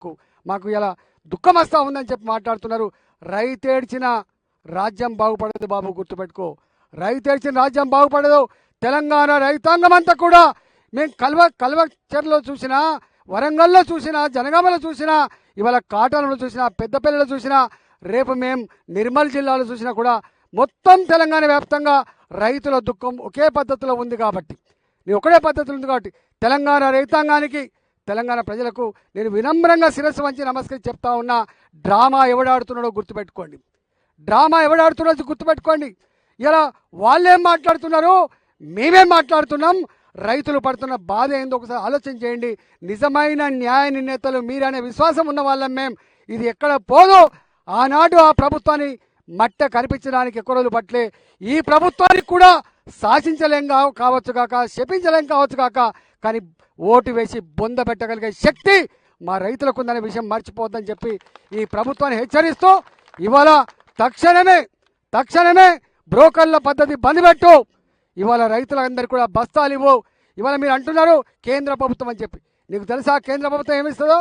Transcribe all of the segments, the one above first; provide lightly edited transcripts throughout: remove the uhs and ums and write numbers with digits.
హక్కు. మాకు ఇలా దుఃఖం వస్తూ ఉందని చెప్పి మాట్లాడుతున్నారు. రైతేడ్చిన రాజ్యం బాగుపడదు బాబు, గుర్తుపెట్టుకో. రైతేడ్చిన రాజ్యం బాగుపడదు. తెలంగాణ రైతాంగం అంతా కూడా మేము కల్వచెర్లో చూసినా, వరంగల్లో చూసినా, జనగామలో చూసినా, ఇవాళ కాటన్లో చూసినా, పెద్దపల్లిలో చూసినా, రేపు మేము నిర్మల్ జిల్లాలో చూసినా కూడా మొత్తం తెలంగాణ వ్యాప్తంగా రైతుల దుఃఖం ఒకే పద్ధతిలో ఉంది. కాబట్టి ఒకటే పద్ధతిలో ఉంది కాబట్టి తెలంగాణ రైతాంగానికి, తెలంగాణ ప్రజలకు నేను వినమ్రంగా శిరస్సు వంచి నమస్కరించి చెప్తా ఉన్నా, డ్రామా ఎవడాడుతున్నాడో గుర్తుపెట్టుకోండి. డ్రామా ఎవడాడుతున్నాడో గుర్తుపెట్టుకోండి. ఇలా వాళ్ళేం మాట్లాడుతున్నారు, మేమేం మాట్లాడుతున్నాం, రైతులు పడుతున్న బాధ ఏందో ఒకసారి ఆలోచన చేయండి. నిజమైన న్యాయ నిర్ణేతలు మీరనే విశ్వాసం ఉన్న వాళ్ళం మేము. ఇది ఎక్కడ పోదు. ఆనాడు ఆ ప్రభుత్వాన్ని మట్ట కనిపించడానికి ఎక్కువ రోజులు పట్టలే. ఈ ప్రభుత్వానికి కూడా శాసించలేం కావచ్చు కాక, శపించలేం కావచ్చు కాక, కానీ ఓటు వేసి బొంద పెట్టగలిగే శక్తి మా రైతులకు ఉందనే విషయం మర్చిపోద్దని చెప్పి ఈ ప్రభుత్వాన్ని హెచ్చరిస్తూ, ఇవాళ తక్షణమే బ్రోకర్ల పద్ధతి బంద్ పెట్టు. ఇవాళ రైతులందరూ కూడా బస్తాలు ఇవ్వు. ఇవాళ మీరు అంటున్నారు కేంద్ర ప్రభుత్వం అని చెప్పి. నీకు తెలుసా కేంద్ర ప్రభుత్వం ఏమిస్తుందో?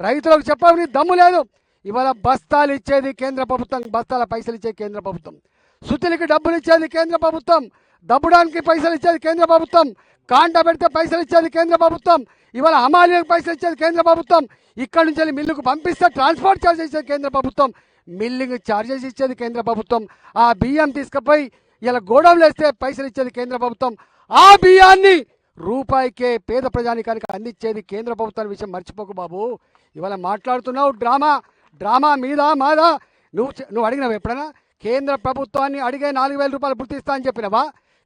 రైతులకు చెప్పని దమ్ము లేదు. ఇవాళ బస్తాలు ఇచ్చేది కేంద్ర ప్రభుత్వం, బస్తాల పైసలు ఇచ్చేది కేంద్ర ప్రభుత్వం, సుతులకి డబ్బులు ఇచ్చేది కేంద్ర ప్రభుత్వం, దబ్బడానికి పైసలు ఇచ్చేది కేంద్ర ప్రభుత్వం, కాంట పెడితే పైసలు ఇచ్చేది కేంద్ర ప్రభుత్వం, ఇవాళ హమాలీలకు పైసలు ఇచ్చేది కేంద్ర ప్రభుత్వం, ఇక్కడ నుంచి మిల్లుకు పంపిస్తే ట్రాన్స్పోర్ట్ ఛార్జ్ ఇచ్చేది కేంద్ర ప్రభుత్వం, మిల్లింగ్ ఛార్జెస్ ఇచ్చేది కేంద్ర ప్రభుత్వం, ఆ బియ్యం తీసుకుపోయి ఇలా గోడౌన్లు వేస్తే పైసలు ఇచ్చేది కేంద్ర ప్రభుత్వం, ఆ బియ్యాన్ని రూపాయికే పేద ప్రజానికానికి అందించేది కేంద్ర ప్రభుత్వం విషయం మర్చిపోకు బాబు. ఇవాళ మాట్లాడుతున్నావు డ్రామా మీద మాదా. నువ్వు అడిగినావు ఎప్పుడైనా? కేంద్ర ప్రభుత్వాన్ని అడిగే 4,000 రూపాయలు గుర్తిస్తా అని చెప్పినవా?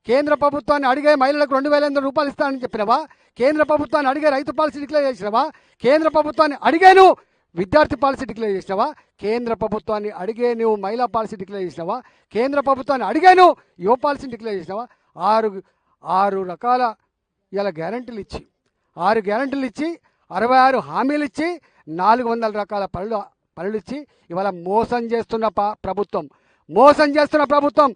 కేంద్ర ప్రభుత్వాన్ని అడిగే మహిళలకు 2,500 రూపాయలు ఇస్తానని చెప్పినవా? కేంద్ర ప్రభుత్వాన్ని అడిగే రైతు పాలసీ డిక్లేర్ చేసినవా? కేంద్ర ప్రభుత్వాన్ని అడిగేను విద్యార్థి పాలసీ డిక్లేర్ చేసినవా? కేంద్ర ప్రభుత్వాన్ని అడిగే నువ్వు మహిళా పాలసీ డిక్లేర్ చేసినవా? కేంద్ర ప్రభుత్వాన్ని అడిగాను యువ పాలసీని డిక్లేర్ చేసినవా? ఆరు రకాల ఇలా గ్యారంటీలు ఇచ్చి 66 హామీలు ఇచ్చి 400 రకాల పనులు ఇచ్చి ఇవాళ మోసం చేస్తున్న ప్రభుత్వం